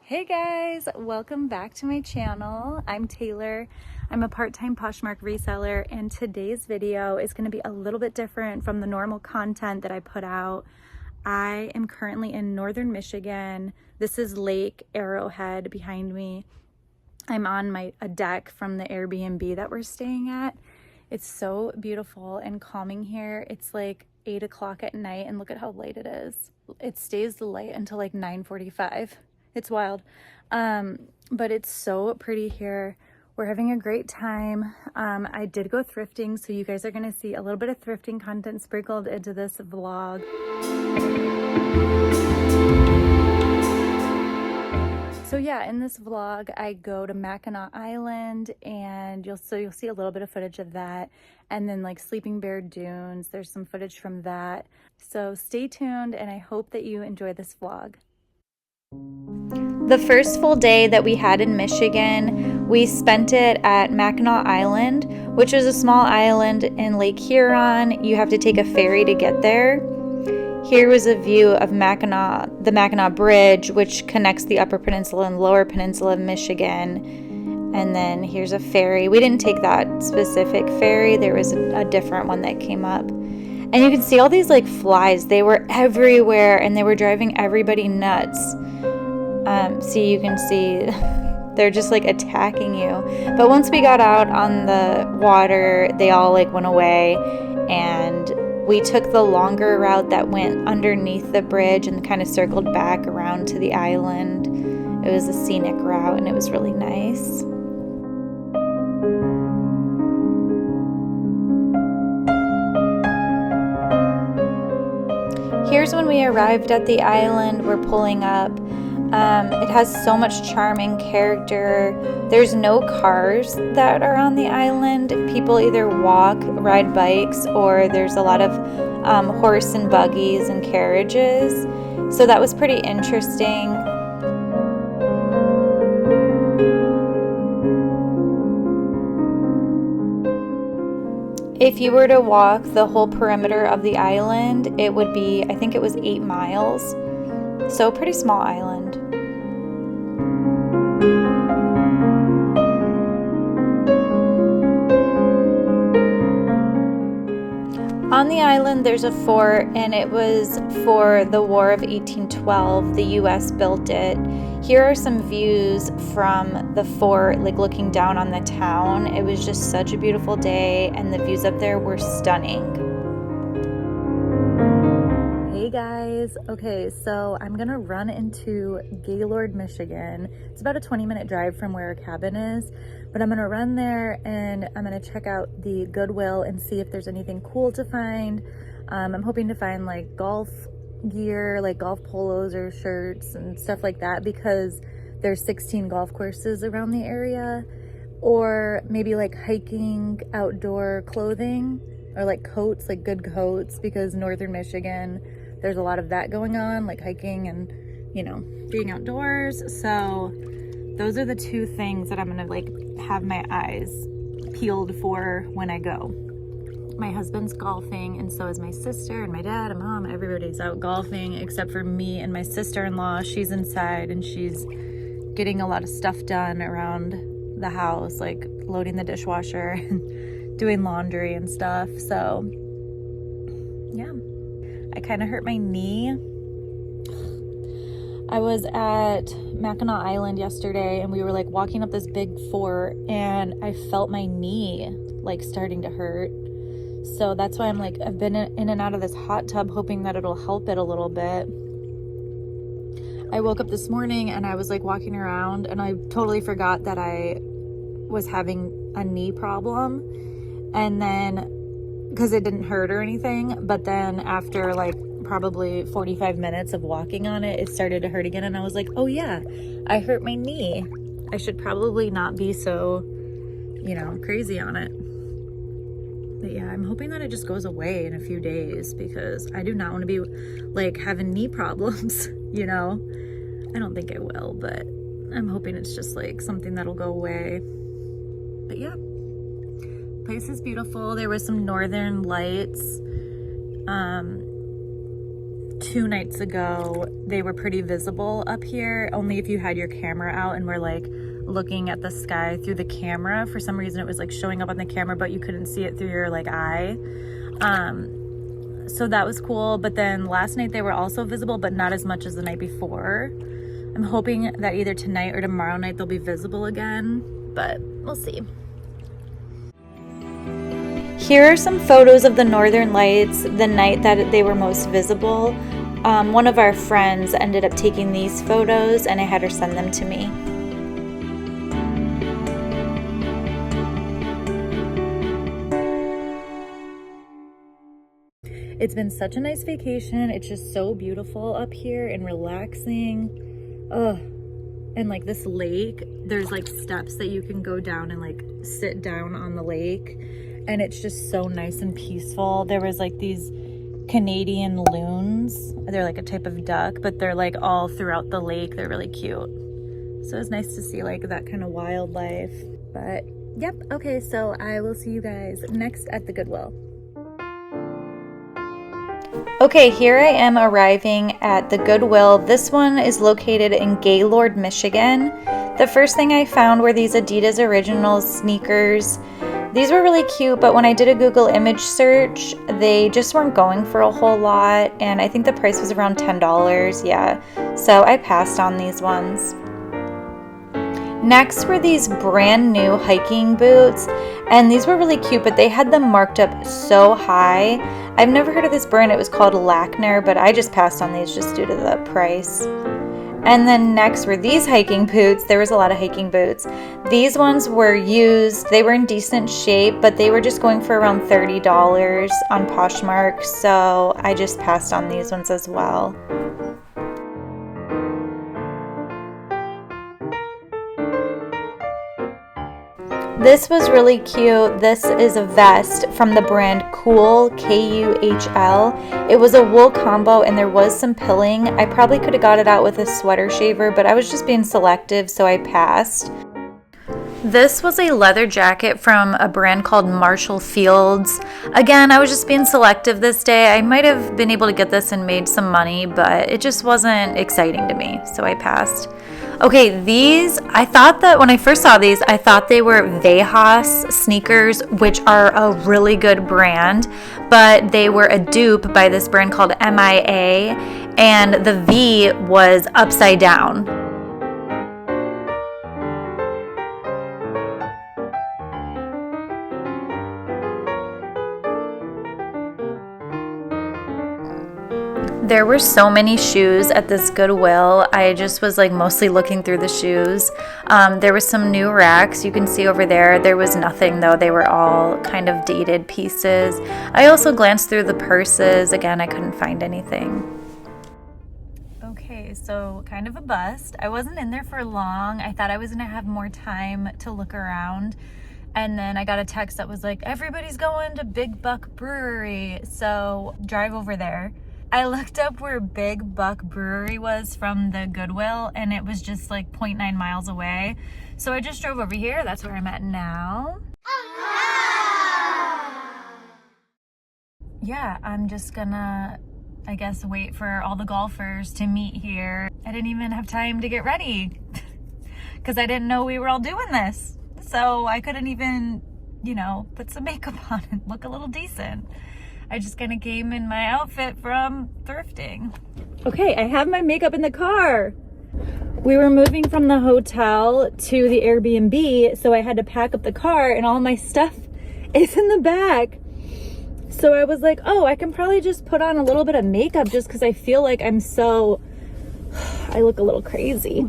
Hey guys, welcome back to my channel. I'm Taylor. I'm a part-time Poshmark reseller, and today's video is going to be a little bit different from the normal content that I put out. I am currently in northern Michigan. This is Lake Arrowhead behind me. I'm on a deck from the Airbnb that we're staying at. It's so beautiful and calming here. It's like 8 o'clock at night and look at how late it is. It stays light until like 9:45. It's wild, but it's so pretty here. We're having a great time. I did go thrifting, so you guys are gonna see a little bit of thrifting content sprinkled into this vlog. So yeah, in this vlog, I go to Mackinac Island, and you'll see a little bit of footage of that, and then like Sleeping Bear Dunes. There's some footage from that. So stay tuned, and I hope that you enjoy this vlog. The first full day that we had in Michigan, we spent it at Mackinac Island, which is a small island in Lake Huron. You have to take a ferry to get there. Here was a view of Mackinac, the Mackinac Bridge, which connects the Upper Peninsula and Lower Peninsula of Michigan. And then here's a ferry. We didn't take that specific ferry. There was a different one that came up. And you can see all these like flies. They were everywhere and they were driving everybody nuts. See, you can see they're just like attacking you. But once we got out on the water, they all like went away, and we took the longer route that went underneath the bridge and kind of circled back around to the island. It was a scenic route and it was really nice. Here's when we arrived at the island. We're pulling up. It has so much charm and character. There's no cars that are on the island. People either walk, ride bikes, or there's a lot of horse and buggies and carriages. So that was pretty interesting. If you were to walk the whole perimeter of the island, it would be, I think it was 8 miles. So pretty small island. On the island there's a fort, and it was for the War of 1812. The US built it. Here are some views from the fort, like looking down on the town. It was just such a beautiful day, and the views up there were stunning. Hey guys, okay, so I'm gonna run into Gaylord, Michigan. It's about a 20-minute drive from where our cabin is, but I'm gonna run there and I'm gonna check out the Goodwill and see if there's anything cool to find. I'm hoping to find like golf gear, like golf polos or shirts and stuff like that, because there's 16 golf courses around the area, or maybe like hiking outdoor clothing, or like coats, like good coats, because northern Michigan, there's a lot of that going on, like hiking and, you know, being outdoors. So those are the two things that I'm gonna like have my eyes peeled for when I go. My husband's golfing, and so is my sister and my dad and mom. Everybody's out golfing except for me and my sister-in-law. She's inside and she's getting a lot of stuff done around the house, like loading the dishwasher and doing laundry and stuff. So yeah, I kind of hurt my knee. I was at Mackinac Island yesterday, and we were like walking up this big fort, and I felt my knee like starting to hurt. So that's why I'm like, I've been in and out of this hot tub hoping that it'll help it a little bit. I woke up this morning and I was like walking around, and I totally forgot that I was having a knee problem. And then, because it didn't hurt or anything, but then after like probably 45 minutes of walking on it, it started to hurt again, and I was like, oh yeah, I hurt my knee. I should probably not be so, you know, crazy on it. But yeah, I'm hoping that it just goes away in a few days, because I do not want to be like having knee problems, you know. I don't think I will, but I'm hoping it's just like something that'll go away. But yeah, place is beautiful. There was some northern lights 2 nights ago, they were pretty visible up here, only if you had your camera out and were like looking at the sky through the camera. For some reason it was like showing up on the camera, but you couldn't see it through your like eye. So that was cool. But then last night they were also visible, but not as much as the night before. I'm hoping that either tonight or tomorrow night they'll be visible again, but we'll see. Here are some photos of the Northern Lights the night that they were most visible. One of our friends ended up taking these photos and I had her send them to me. It's been such a nice vacation. It's just so beautiful up here and relaxing. Ugh. And like this lake, there's like steps that you can go down and like sit down on the lake. And it's just so nice and peaceful. There was like these Canadian loons. They're like a type of duck, but they're like all throughout the lake. They're really cute. So it's nice to see like that kind of wildlife. But yep, okay, so I will see you guys next at the Goodwill. Okay, here I am arriving at the Goodwill. This one is located in Gaylord, Michigan. The first thing I found were these Adidas Originals sneakers. These were really cute, but when I did a Google image search, they just weren't going for a whole lot, and I think the price was around $10, yeah. So I passed on these ones. Next were these brand new hiking boots, and these were really cute, but they had them marked up so high. I've never heard of this brand. It was called Lakeshore, but I just passed on these just due to the price. And then next were these hiking boots. There was a lot of hiking boots. These ones were used. They were in decent shape, but they were just going for around $30 on Poshmark, so I just passed on these ones as well. This was really cute. This is a vest from the brand Cool, K-U-H-L. It was a wool combo and there was some pilling. I probably could have got it out with a sweater shaver, but I was just being selective, so I passed. This was a leather jacket from a brand called Marshall Fields. Again, I was just being selective this day. I might have been able to get this and made some money, but it just wasn't exciting to me, so I passed. Okay, these, I thought that when I first saw these, I thought they were Vejas sneakers, which are a really good brand, but they were a dupe by this brand called MIA, and the V was upside down. There were so many shoes at this Goodwill. I just was like mostly looking through the shoes. There was some new racks you can see over there. There was nothing though. They were all kind of dated pieces. I also glanced through the purses. Again, I couldn't find anything. Okay, so kind of a bust. I wasn't in there for long. I thought I was gonna have more time to look around. And then I got a text that was like, everybody's going to Big Buck Brewery, so drive over there. I looked up where Big Buck Brewery was from the Goodwill, and it was just like 0.9 miles away. So I just drove over here. That's where I'm at now. Yeah, I'm just gonna, I guess, wait for all the golfers to meet here. I didn't even have time to get ready because I didn't know we were all doing this. So I couldn't even, you know, put some makeup on and look a little decent. I just kind of came in my outfit from Thrifting. Okay, I have my makeup in the car. We were moving from the hotel to the Airbnb, so I had to pack up the car and all my stuff is in the back. So I was like, oh, I can probably just put on a little bit of makeup just because I feel like I look a little crazy.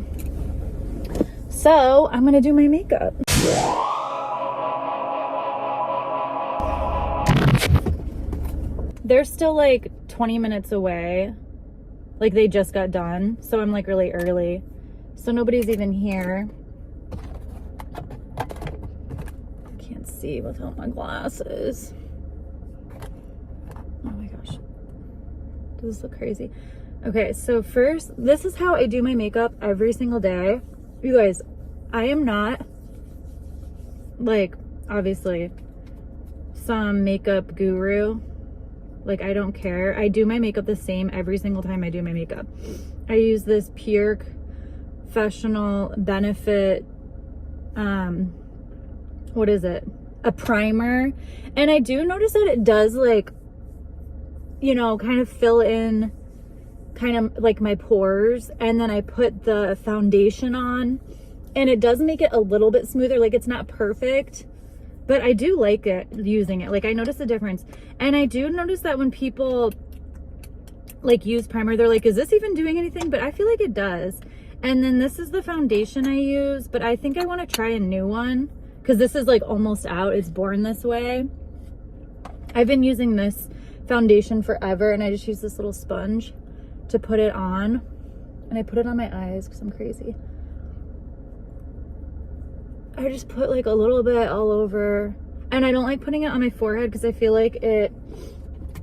So I'm gonna do my makeup. They're still like 20 minutes away. Like they just got done. So I'm like really early. So nobody's even here. I can't see without my glasses. Oh my gosh. Does this look crazy? Okay, so first, this is how I do my makeup every single day. You guys, I am not like, obviously, some makeup guru. Like, I don't care. I do my makeup the same every single time I do my makeup. I use this Pure Professional Benefit, what is it? A primer. And I do notice that it does, like, you know, kind of fill in kind of like my pores. And then I put the foundation on and it does make it a little bit smoother. Like, it's not perfect, but I do like it, using it. Like, I notice the difference. And I do notice that when people like use primer, they're like, is this even doing anything? But I feel like it does. And then this is the foundation I use, but I think I want to try a new one because this is like almost out. It's Born This Way. I've been using this foundation forever, and I just use this little sponge to put it on, and I put it on my eyes because I'm crazy. I just put like a little bit all over, and I don't like putting it on my forehead because I feel like it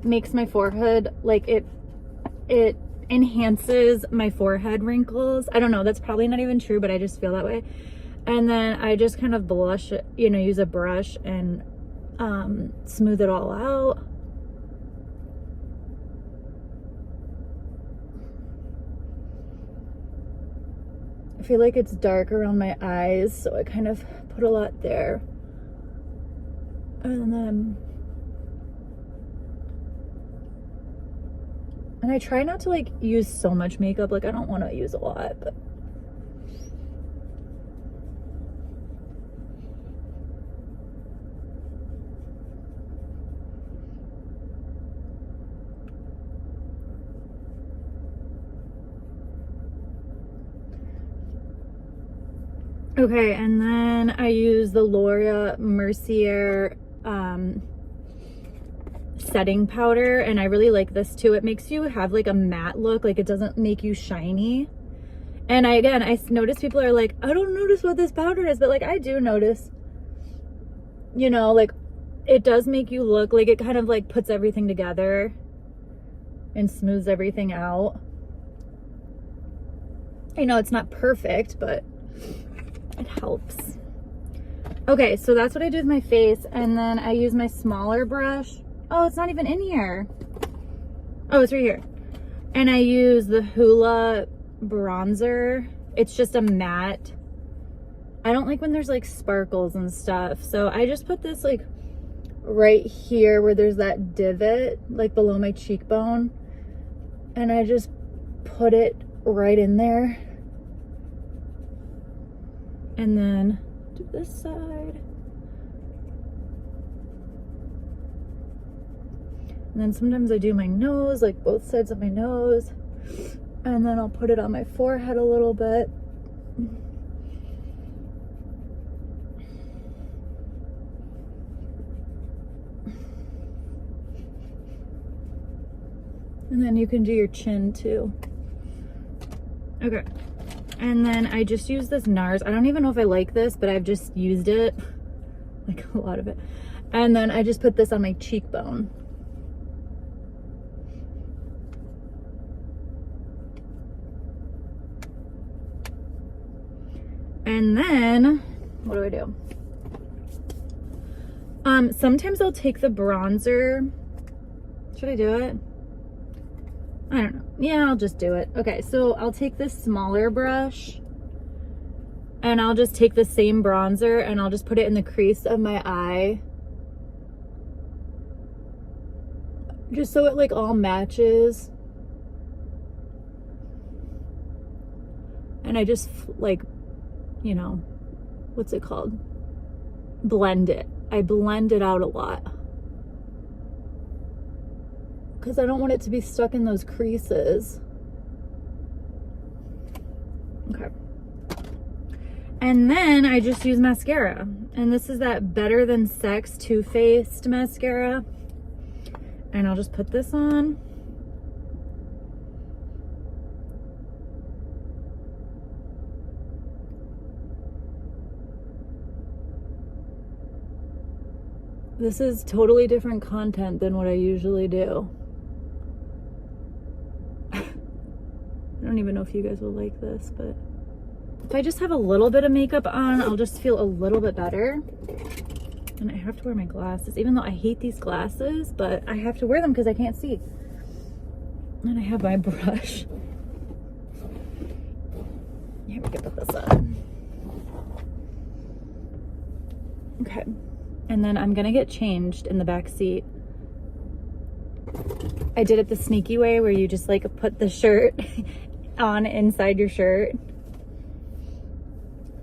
makes my forehead, like it enhances my forehead wrinkles. I don't know, that's probably not even true, but I just feel that way. And then I just kind of blush it, you know, use a brush and smooth it all out. I feel like it's dark around my eyes, so I kind of put a lot there. And I try not to like use so much makeup. Like, I don't want to use a lot, but okay. And then I use the Laura Mercier setting powder, and I really like this too. It makes you have like a matte look, like it doesn't make you shiny. And I notice people are like, I don't notice what this powder is, but like I do notice, you know, like it does make you look like, it kind of like puts everything together and smooths everything out. I know it's not perfect, but it helps. Okay, so that's what I do with my face, and then I use my smaller brush. Oh, it's not even in here. Oh, it's right here. And I use the Hoola bronzer. It's just a matte. I don't like when there's like sparkles and stuff, so I just put this like right here where there's that divot, like below my cheekbone, and I just put it right in there. And then to this side. And then sometimes I do my nose, like both sides of my nose. And then I'll put it on my forehead a little bit. And then you can do your chin too. Okay. And then I just use this NARS. I don't even know if I like this, but I've just used it, like a lot of it. And then I just put this on my cheekbone. And then, what do? Sometimes I'll take the bronzer. Should I do it? I don't know. Yeah, I'll just do it. Okay, so I'll take this smaller brush and I'll just take the same bronzer and I'll just put it in the crease of my eye. Just so it like all matches. And I just like, you know, what's it called? Blend it. I blend it out a lot, because I don't want it to be stuck in those creases. Okay. And then I just use mascara. And this is that Better Than Sex Too Faced mascara. And I'll just put this on. This is totally different content than what I usually do. I don't even know if you guys will like this, but if I just have a little bit of makeup on, I'll just feel a little bit better. And I have to wear my glasses, even though I hate these glasses, but I have to wear them because I can't see. And I have my brush. I can put this up. Okay. And then I'm gonna get changed in the back seat. I did it the sneaky way where you just like put the shirt on inside your shirt.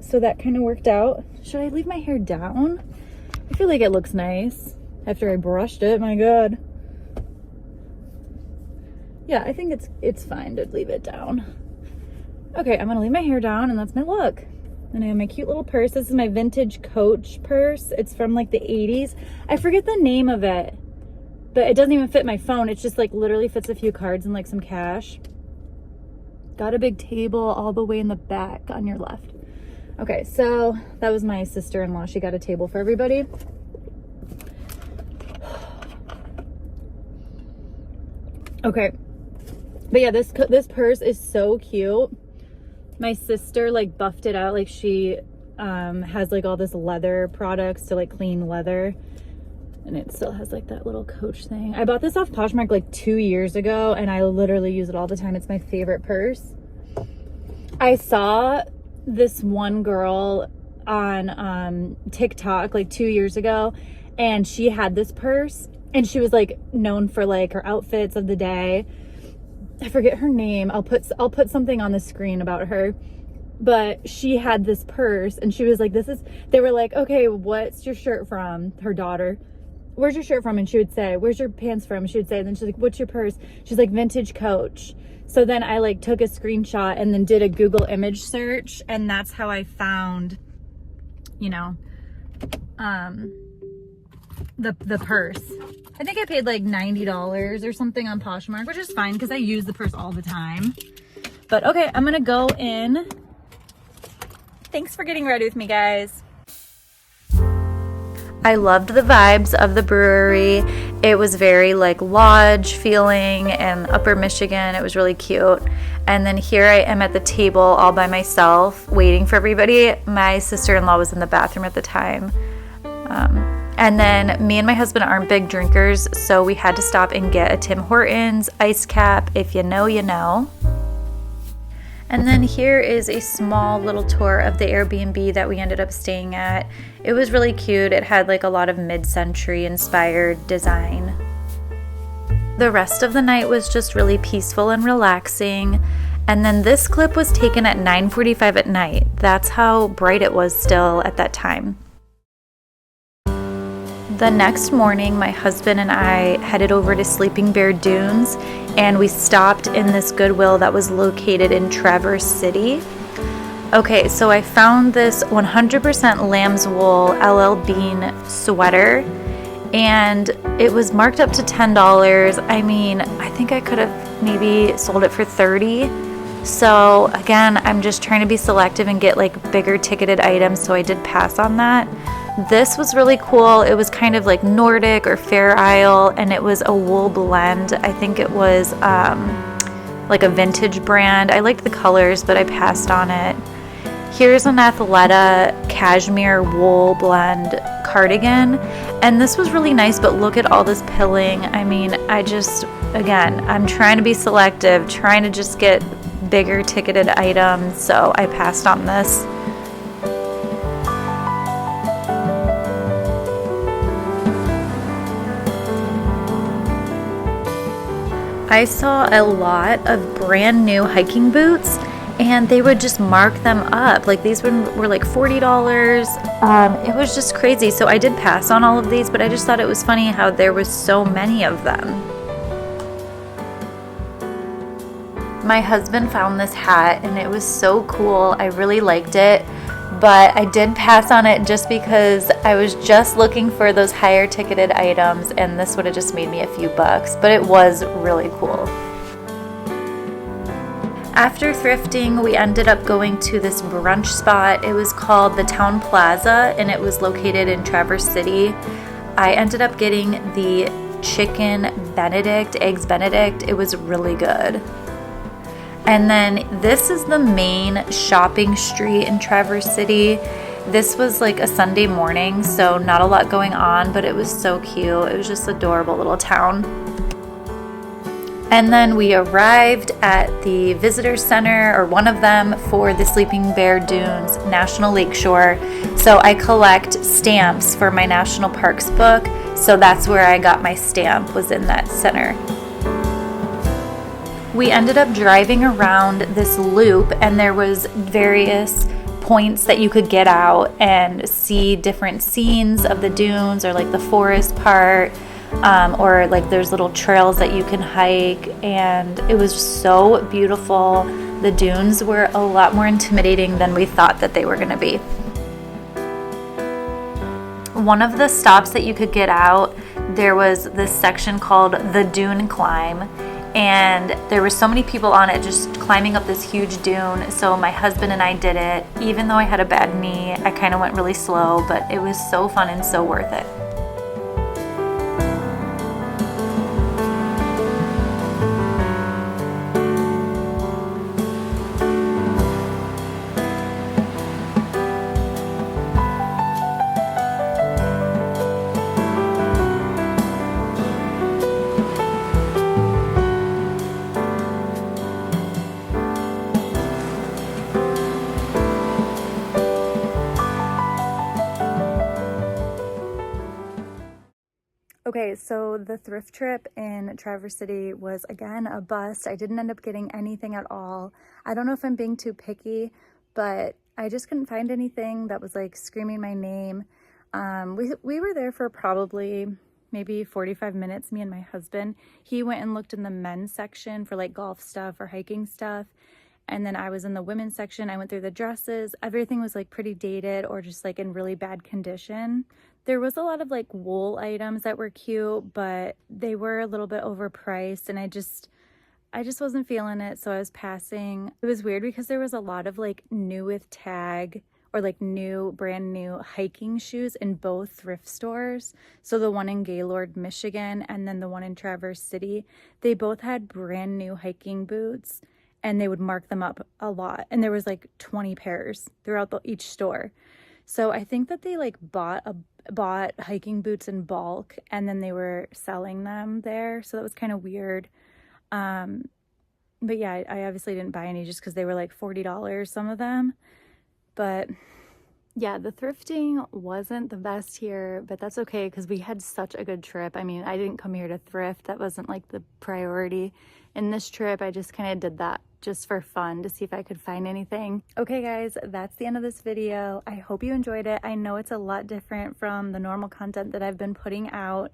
So that kind of worked out. Should I leave my hair down? I feel like it looks nice after I brushed it, my God. Yeah, I think it's fine to leave it down. Okay, I'm gonna leave my hair down and that's my look. And I have my cute little purse. This is my vintage Coach purse. It's from like the 80s. I forget the name of it, but it doesn't even fit my phone. It's just like literally fits a few cards and like some cash. Got a big table all the way in the back on your left. Okay, so that was my sister-in-law. She got a table for everybody. Okay, but yeah, this purse is so cute. My sister like buffed it out. Like she has like all this leather products to like clean leather, and it still has like that little Coach thing. I bought this off Poshmark like 2 years ago, and I literally use it all the time. It's my favorite purse. I saw this one girl on TikTok like 2 years ago, and she had this purse, and she was like known for like her outfits of the day. I forget her name. I'll put something on the screen about her, but she had this purse, and she was like, they were like, okay, what's your shirt from? Her daughter, where's your shirt from? And she would say, where's your pants from? And she would say, and then she's like, what's your purse? She's like, vintage Coach. So then I like took a screenshot and then did a Google image search, and that's how I found, you know, the purse. I think I paid like $90 or something on Poshmark, which is fine because I use the purse all the time. But okay, I'm gonna go in. Thanks for getting ready with me, guys. I loved the vibes of the brewery. It was very like lodge feeling and Upper Michigan. It was really cute. And then here I am at the table all by myself waiting for everybody. My sister-in-law was in the bathroom at the time. And then me and my husband aren't big drinkers, so we had to stop and get a Tim Hortons ice cap. If you know, you know. And then here is a small little tour of the Airbnb that we ended up staying at. It was really cute. It had like a lot of mid-century inspired design. The rest of the night was just really peaceful and relaxing. And then this clip was taken at 9:45 at night. That's how bright it was still at that time. The next morning, my husband and I headed over to Sleeping Bear Dunes, and we stopped in this Goodwill that was located in Traverse City. Okay, so I found this 100% lamb's wool LL Bean sweater, and it was marked up to $10. I mean, I think I could have maybe sold it for $30. So again, I'm just trying to be selective and get like bigger ticketed items, so I did pass on that. This was really cool. It was kind of like Nordic or Fair Isle, and it was a wool blend. I think it was like a vintage brand. I liked the colors, but I passed on it. Here's an Athleta cashmere wool blend cardigan, and this was really nice, but look at all this pilling. I mean, again, I'm trying to be selective, trying to just get bigger ticketed items, so I passed on this. I saw a lot of brand new hiking boots, and they would just mark them up. Like these were like $40. It was just crazy. So I did pass on all of these, but I just thought it was funny how there was so many of them. My husband found this hat, and it was so cool. I really liked it, but I did pass on it just because I was just looking for those higher ticketed items, and this would have just made me a few bucks, but it was really cool. After thrifting, we ended up going to this brunch spot. It was called the Town Plaza, and it was located in Traverse City. I ended up getting the chicken Benedict, eggs Benedict. It was really good. And then this is the main shopping street in Traverse City. This was like a Sunday morning, so not a lot going on, but it was so cute. It was just adorable little town. And then we arrived at the visitor center, or one of them, for the Sleeping Bear Dunes National Lakeshore. So I collect stamps for my national parks book, so that's where I got my stamp, was in that center. We ended up driving around this loop, and there was various points that you could get out and see different scenes of the dunes, or like the forest part, or like there's little trails that you can hike, and it was so beautiful. The dunes were a lot more intimidating than we thought that they were going to be. One of the stops that you could get out, there was this section called the Dune Climb, and there were so many people on it just climbing up this huge dune. So my husband and I did it. Even though I had a bad knee, I kind of went really slow, but it was so fun and so worth it. Okay, so the thrift trip in Traverse City was again a bust. I didn't end up getting anything at all. I don't know if I'm being too picky, but I just couldn't find anything that was like screaming my name. We were there for probably maybe 45 minutes, me and my husband. He went and looked in the men's section for like golf stuff or hiking stuff. And then I was in the women's section. I went through the dresses. Everything was like pretty dated or just like in really bad condition. There was a lot of like wool items that were cute, but they were a little bit overpriced, and I just wasn't feeling it, so I was passing. It was weird because there was a lot of like new with tag or like brand new hiking shoes in both thrift stores. So the one in Gaylord, Michigan, and then the one in Traverse City, they both had brand new hiking boots, and they would mark them up a lot. And there was like 20 pairs throughout each store. So I think that they like bought hiking boots in bulk, and then they were selling them there. So that was kind of weird. But yeah, I obviously didn't buy any just because they were like $40, some of them. But yeah, the thrifting wasn't the best here, but that's okay because we had such a good trip. I mean, I didn't come here to thrift. That wasn't like the priority in this trip. I just kind of did that just for fun to see if I could find anything. Okay guys, that's the end of this video. I hope you enjoyed it. I know it's a lot different from the normal content that I've been putting out.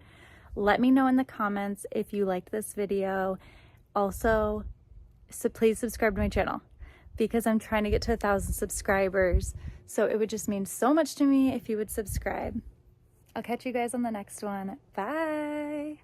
Let me know in the comments if you liked this video. Also, please subscribe to my channel because I'm trying to get to 1,000 subscribers. So it would just mean so much to me if you would subscribe. I'll catch you guys on the next one. Bye.